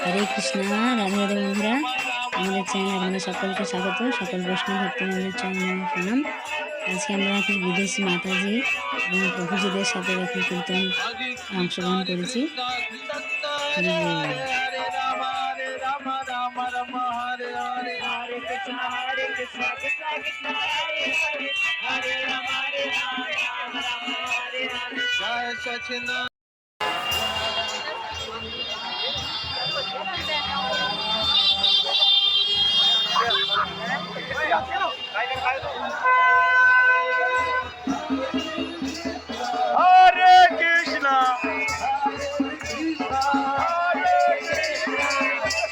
হরে কৃষ্ণ। রাধে রাধে বন্ধুরা, আমাদের চ্যানেল আপনাদের সকলকে স্বাগত। সকল বৈষ্ণব ভক্তবৃন্দের চরণ প্রণাম। আজকে আমরা কিছু বিদেশি মাতাজি এবং প্রভুজিদের সাথে দেখুন কীর্তন অংশগ্রহণ করেছি। হরি বল। Hare Krishna,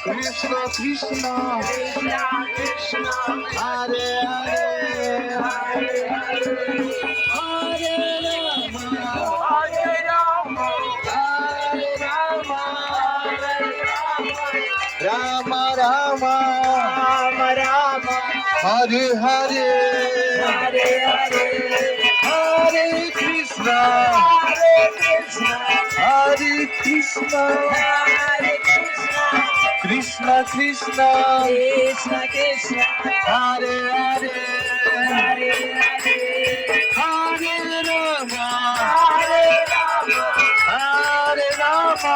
Krishna Krishna, Hare Hare, Hare Rama, Hare Rama, Rama Rama, Rama Rama, Hare Hare, Hare Hare. Hare Krishna, Hare Krishna, Hare Krishna, Hare Krishna, Krishna Krishna, Krishna Krishna, Hare Hare, Hare Hare, Hare Rama, Hare Rama, Hare Rama,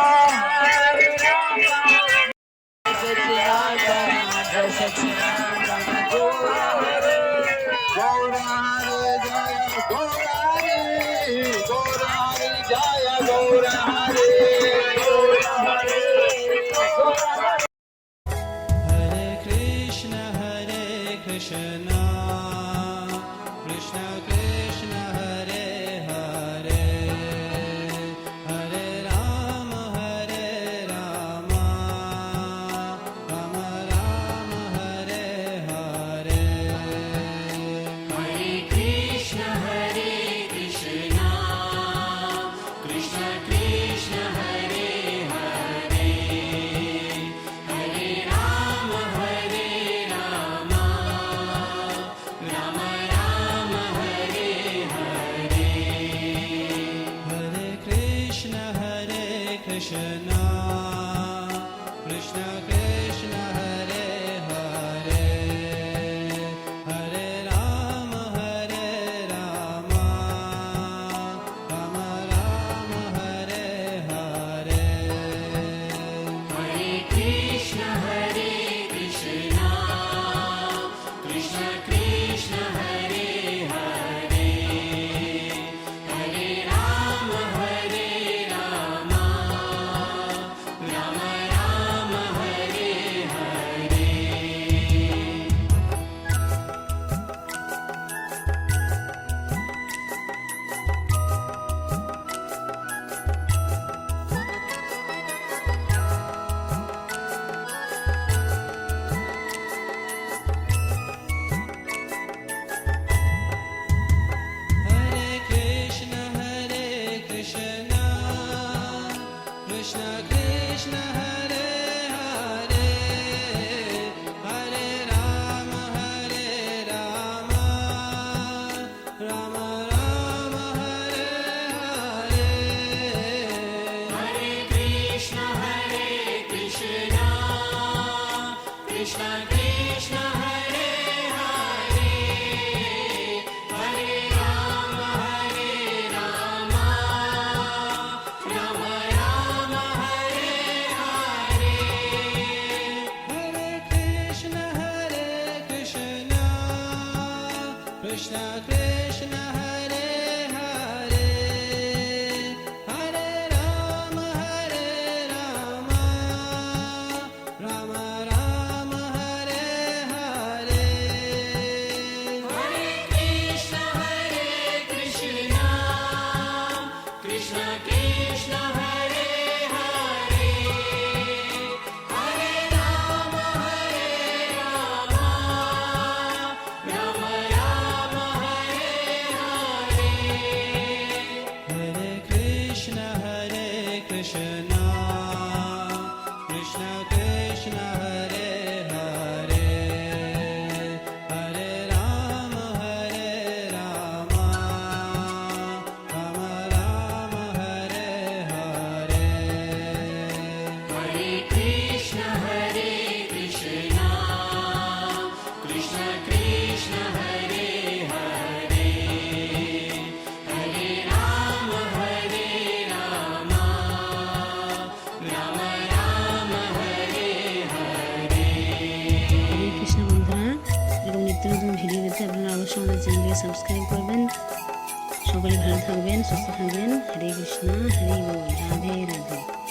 Hare Rama. সুস্থ থাকবেন। হরে কৃষ্ণ, হরে বল, রাধে রাধে।